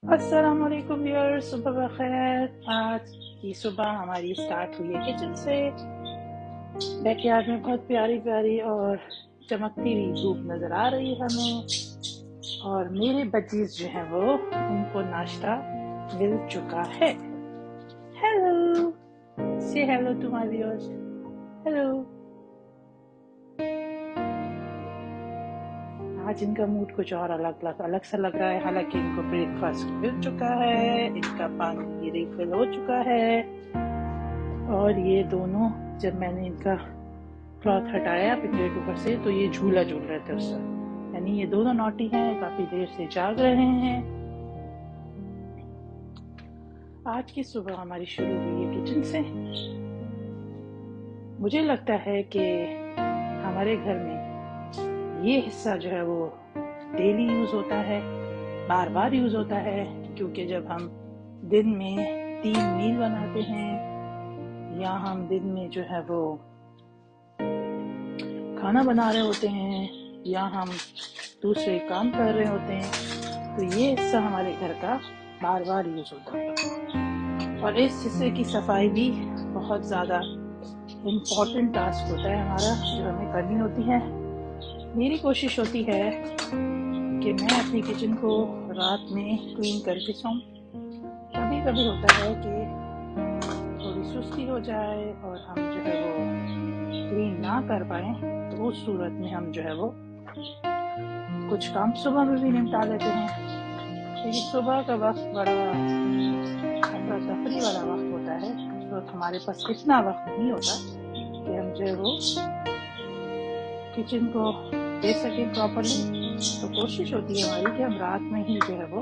السلام علیکم ویورز، صبح بخیر۔ آج کی صبح ہماری سٹارٹ ہوئی ہے کچن سے۔ بیک یارڈ میں بہت پیاری پیاری اور چمکتی ہوئی دھوپ نظر آ رہی ہے ہمیں، اور میرے بچیز جو ہیں وہ ان کو ناشتہ مل چکا ہے۔ Hello, say hello to my viewers. Hello. آج ان کا موڈ کچھ اور الگ سا لگ رہا ہے، حالانکہ ان کو بریک فاسٹ مل چکا ہے، ان کا پانی ریفل ہو چکا ہے، اور یہ دونوں جب میں نے ان کا کلاتھ ہٹایا پنجے کے اوپر سے تو یہ جھولا جھول رہے تھے اس سے، یعنی یہ دونوں نوٹی ہیں، کافی دیر سے جاگ رہے ہیں۔ آج کی صبح ہماری شروع ہوئی ہے کچن سے۔ مجھے لگتا ہے کہ ہمارے گھر میں یہ حصہ جو ہے وہ ڈیلی یوز ہوتا ہے، بار بار یوز ہوتا ہے، کیونکہ جب ہم دن میں 3 میل بناتے ہیں یا ہم دن میں جو ہے وہ کھانا بنا رہے ہوتے ہیں یا ہم دوسرے کام کر رہے ہوتے ہیں، تو یہ حصہ ہمارے گھر کا بار بار یوز ہوتا ہے، اور اس حصے کی صفائی بھی بہت زیادہ امپورٹنٹ ٹاسک ہوتا ہے ہمارا، جو ہمیں کرنی ہوتی ہے۔ میری کوشش ہوتی ہے کہ میں اپنی کچن کو رات میں کلین کر کے سوؤں۔ کبھی کبھی ہوتا ہے کہ تھوڑی سستی ہو جائے اور ہم جو ہے وہ کلین نہ کر پائیں، تو اس صورت میں ہم جو ہے وہ کچھ کام صبح میں بھی نمٹا لیتے ہیں، لیکن صبح کا وقت بڑا افراتفری والا وقت ہوتا ہے۔ اس وقت ہمارے پاس اتنا وقت نہیں ہوتا کہ ہم جو ہے وہ کچن کو دے سکیں پراپرلی، تو کوشش ہوتی ہے ہماری کہ ہم رات میں ہی جو ہے وہ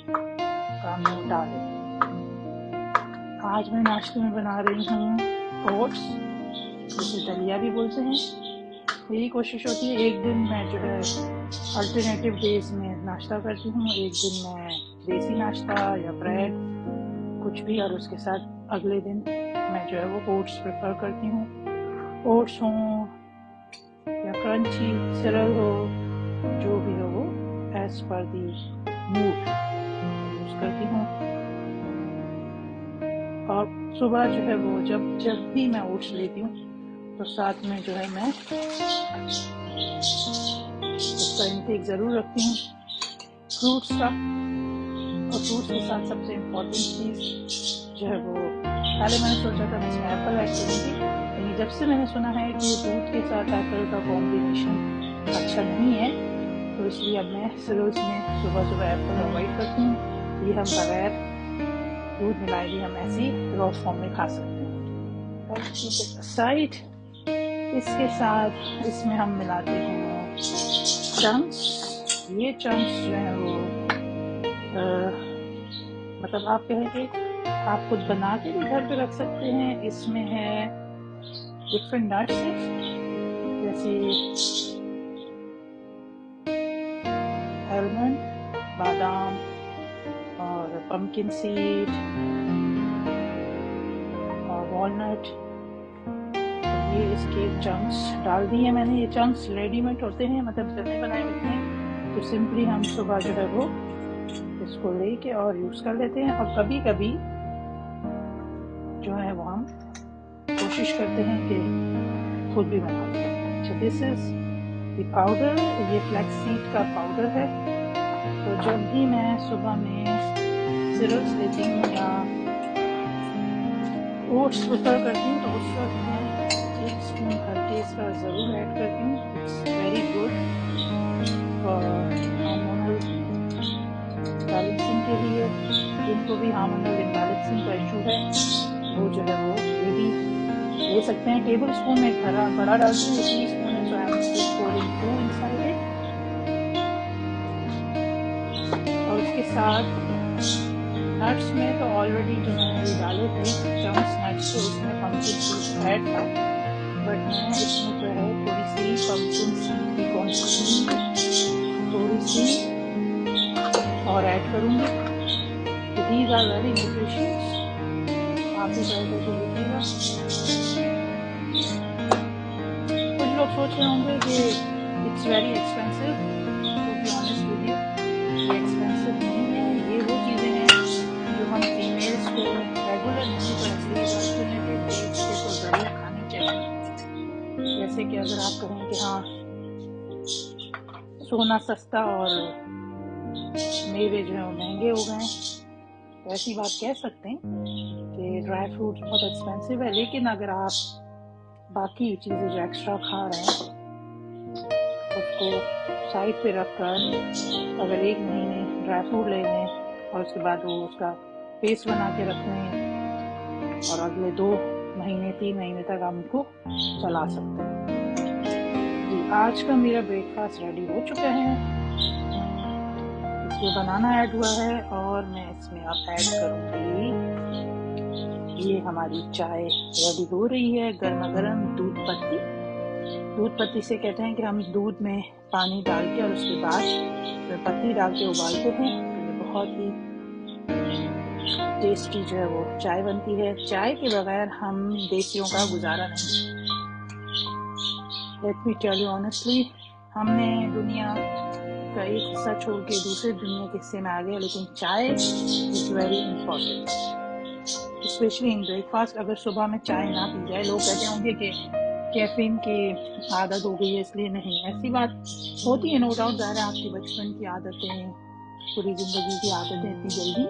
کام نمٹا لیں۔ آج میں ناشتے میں بنا رہی ہوں اوٹس، جسے دلیا بھی بولتے ہیں۔ میری کوشش ہوتی ہے ایک دن میں جو ہے الٹرنیٹیو ڈیز میں ناشتہ کرتی ہوں، ایک دن میں دیسی ناشتہ یا بریڈ کچھ بھی، اور اس کے ساتھ اگلے دن میں جو ہے وہ اوٹس پریفر کرتی ہوں۔ اوٹس ہوں یا کرنچی سیرل ہو، جو بھی ہو وہ ایز پر دی موڈ یوز کرتی ہوں۔ اور صبح جو ہے وہ جب بھی میں اوٹس لیتی ہوں تو ساتھ میں جو ہے میں اس کا انٹیک ضرور رکھتی ہوں فروٹس کا، اور فروٹس کے ساتھ سب سے امپورٹنٹ چیز جو ہے وہ، پہلے میں نے سوچا تھا میں اس میں ایپل ایڈ کروں گی، لیکن جب سے میں نے سنا ہے کہ دودھ کے ساتھ ایپل کا کمبینیشن اچھا نہیں ہے، تو اس لیے اب میں سیریلز میں صبح صبح ایپل اوائڈ کرتی ہوں۔ یہ ہم بغیر دودھ ملائے بھی ہم ایسی رو فارم میں کھا سکتے ہیں۔ سائڈ اس کے ساتھ اس میں ہم ملاتے ہیں چنکس۔ یہ چنکس جو ہیں وہ مطلب آپ کہیں کہ آپ خود بنا کے بھی گھر پہ رکھ سکتے ہیں۔ اس میں ہے ڈفرینٹ نٹس، جیسے آلمنڈ، بادام اور پمکن سیڈ اور والنٹ، یہ اس کے چنکس ڈال دی ہیں میں نے۔ یہ چنکس ریڈی میڈ ہوتے ہیں، مطلب بنے بنائے ہوتے ہیں، تو سمپلی ہم صبح جو ہے وہ اس کو لے کے اور یوز کر لیتے ہیں، اور کبھی کبھی جو ہے وہ ہم کوشش کرتے ہیں کہ خود بھی بنا لیں۔ اچھا، دس از دی پاؤڈر، یہ فلیکس سیڈ کا پاؤڈر ہے۔ تو جب بھی میں صبح میں سیریلس لیتی ہوں یا اوٹس پریفر کرتی ہوں، تو اس وقت میں 1 اسپون بھر کے اس کا ضرور ایڈ کرتی ہوں۔ It's very good for hormonal balancing کے لیے۔ جن کو بھی ہارمونل امبیلنسنگ کا ایشو ہے وہ جو ہے وہ یہ بھی لے سکتے ہیں۔ ٹیبل اسپون میں بڑا ڈالتی ہوں، 3 اسپون ہے، so I am pouring 2 inside it. اور اس کے ساتھ نٹس میں تو آلریڈی جو میں نے ابھی ڈالے تھے چنکس نٹس کے، اس میں پمکن سیڈ ایڈ تھا، بٹ میں اس میں جو ہے تھوڑی سی پمکن سیڈ کی کوانٹٹی تھوڑی سی اور ایڈ کروں گی۔ دیز آر ویری نیوٹریشنس، آپ بھی ٹرائی کر کے دیکھیے گا۔ کچھ لوگ سوچ رہے ہوں گے کہ it's very expensive, to be honest with you, یہ ایکسپینسو نہیں ہے۔ یہ وہ چیزیں کہ اگر آپ کہیں کہ ہاں سونا سستا اور میوے جو ہیں وہ مہنگے ہو گئے ہیں، تو ایسی بات کہہ سکتے ہیں کہ ڈرائی فروٹ بہت ایکسپینسو ہے، لیکن اگر آپ باقی چیزیں جو ایکسٹرا کھا رہے ہیں اس کو سائڈ پہ رکھ کر اگر 1 مہینے ڈرائی فروٹ لے لیں اور اس کے بعد وہ اس کا پیسٹ بنا کے رکھ لیں اور اگلے 2 مہینے 3 مہینے تک آپ ان کو چلا سکتے ہیں۔ جی آج کا میرا بریک فاسٹ ریڈی ہو چکا ہے، اس میں بنانا ایڈ ہوا ہے اور میں اس میں اب ایڈ کروں گی، یہ ہماری چائے ریڈی ہو رہی ہے، گرما گرم دودھ پتی۔ دودھ پتی سے کہتے ہیں کہ ہم دودھ میں پانی ڈال کے اور اس کے بعد اس میں پتی ڈال کے ابالتے ہیں، تو یہ بہت ہی ٹیسٹی جو ہے وہ چائے بنتی ہے۔ چائے کے بغیر ہم دیسیوں کا گزارا نہیں۔ Let me tell you honestly, ہم نے دنیا کا ایک حصہ چھوڑ کے دوسرے دنیا کے حصے میں آ گئے، لیکن چائے is very important, especially in breakfast. اگر صبح میں چائے نہ پی جائے، لوگ کہتے ہوں گے کہ کیفین کی عادت ہو گئی ہے اس لیے نہیں، ایسی بات ہوتی ہے نو ڈاؤٹ، ظاہر ہے آپ کی بچپن کی عادتیں، پوری زندگی کی عادتیں اتنی جلدی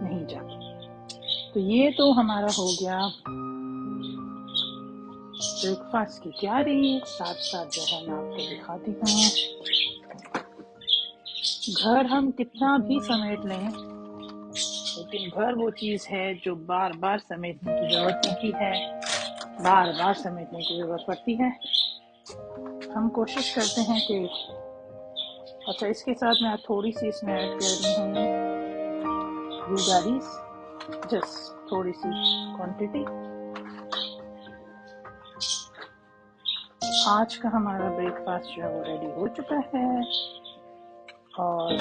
نہیں جاتی۔ تو یہ تو ہمارا ہو گیا بریک فاسٹ کی تیاری، ساتھ ساتھ جو ہے میں آپ کو دکھاتی ہوں گھر ہم کتنا بھی سمیٹ لیں، لیکن گھر وہ چیز ہے جو بار بار سمیٹنے کی ضرورت ہوتی ہے، بار بار سمیٹنے کی ضرورت پڑتی ہے۔ ہم کوشش کرتے ہیں کہ اچھا اس کے ساتھ میں تھوڑی سی اس میں ایڈ کر رہی ہوں بلوبیریز، جسٹ تھوڑی سی کوانٹٹی۔ آج کا ہمارا بریک فاسٹ جو ہے وہ ریڈی ہو چکا ہے اور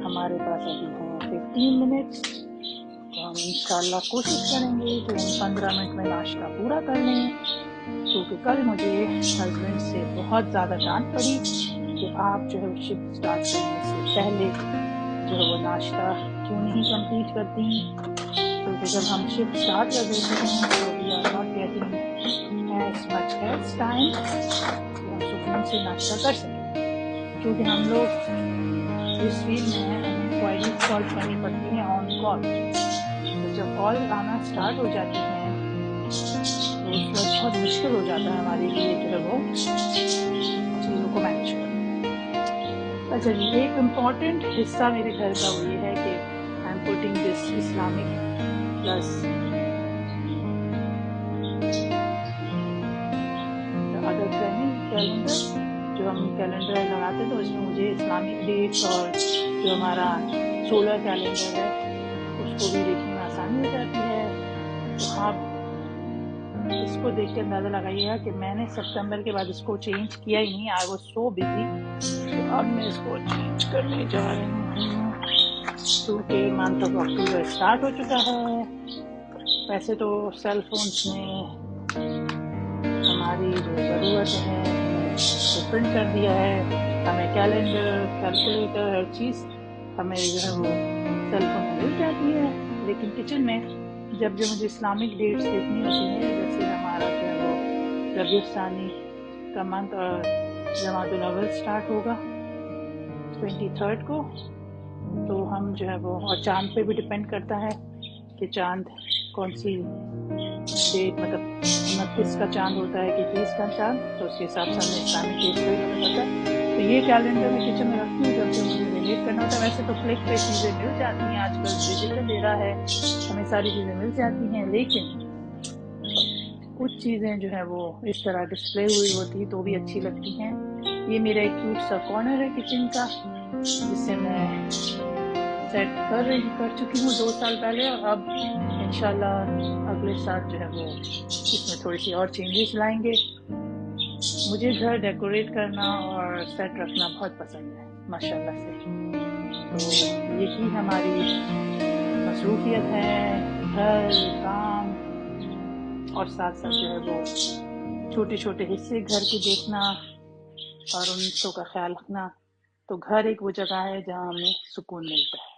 ہمارے پاس ابھی ہیں 15 منٹس، تو ہم انشاءاللہ کوشش کریں گے کہ ہم 15 منٹ میں ناشتہ پورا کر لیں، کیونکہ کل مجھے ہسبینڈ سے بہت زیادہ ڈانٹ پڑی کہ آپ جو ہے شفٹ اسٹارٹ کرنے سے پہلے جو ہے وہ ناشتہ کیوں نہیں کمپلیٹ کرتی، کیونکہ جب ہم شفٹ اسٹارٹ کر دیتے ہیں تو we are not getting as much as time کہ ہم سکون سے ناشتہ کر سکیں، کیونکہ ہم لوگ جس فیلڈ میں ہیں ہمیں انکوائریز کال کرنی پڑتی ہیں آن کال، تو جب کال آنا اسٹارٹ ہو جاتی ہیں تو اس وقت بہت مشکل ہو جاتا ہے ہمارے لیے جو ہے وہ چیزوں کو مینیج کرنا۔ اچھا جی، ایک امپورٹنٹ حصہ میرے گھر کا وہ یہ ہے کہ I am putting this Islamic plus other calendar, جو ہم کیلنڈر لگاتے ہیں تو اس میں مجھے اسلامک ڈیٹس اور جو ہمارا سولر کیلنڈر ہے اس کو بھی دیکھنے میں آسانی ہو جاتی ہے۔ تو آپ اس کو دیکھ کے اندازہ لگائیے گا کہ میں نے سپتمبر کے بعد اس کو چینج کیا ہی نہیں، آئی واز سو بزی، تو اب میں اس کو چینج کرنے جا رہی ہوں کیونکہ منتھ آف اکتوبر اسٹارٹ ہو چکا ہے۔ ویسے تو سیل فونس میں ہماری جو ضرورت ہے پرنٹ کر دیا ہے، ہمیں کیلنڈر، کیلکولیٹر، ہر چیز ہمیں جو ہے وہ سیل فون میں مل جاتی ہے، لیکن کچن میں جب جو مجھے اسلامک ڈیٹس دیکھنی ہوتی ہیں، جیسے ہمارا جو ہے وہ ربیع الثانی کا منتھ جمادی الاول اسٹارٹ ہوگا 23 کو، تو ہم جو ہے وہ اور چاند پہ بھی ڈپینڈ کرتا ہے کہ چاند کون سی ڈیٹ، مطلب 29 کا چاند ہوتا ہے کہ 30 کا چاند، تو اس کے حساب سے ہمیں اسلامک ڈیٹ کا بھی پتہ ہے۔ تو یہ کیلنڈر میں کچن میں رکھتی ہوں جب مجھے ریلیٹ کرنا ہوتا ہے۔ ویسے تو کلک پہ چیزیں مل جاتی ہیں، آج کل ڈیجیٹل ایرا ہے، ہمیں ساری چیزیں مل جاتی ہیں، لیکن کچھ چیزیں جو ہے وہ اس طرح ڈسپلے ہوئی ہوتی تو بھی اچھی لگتی ہیں۔ یہ میرا ایک کیوٹ سا کارنر ہے کچن کا، جسے میں سیٹ کر چکی ہوں 2 سال پہلے، اور اب انشاءاللہ اگلے سال جو ہے وہ اس میں تھوڑی سی اور چینجز لائیں گے۔ مجھے گھر ڈیکوریٹ کرنا اور سیٹ رکھنا بہت پسند ہے ماشاءاللہ سے، تو یہی ہماری مصروفیت ہے، گھر کام اور ساتھ ساتھ جو ہے وہ چھوٹے چھوٹے حصے گھر کے دیکھنا اور ان حصوں کا خیال رکھنا۔ تو گھر ایک وہ جگہ ہے جہاں ہمیں سکون ملتا ہے۔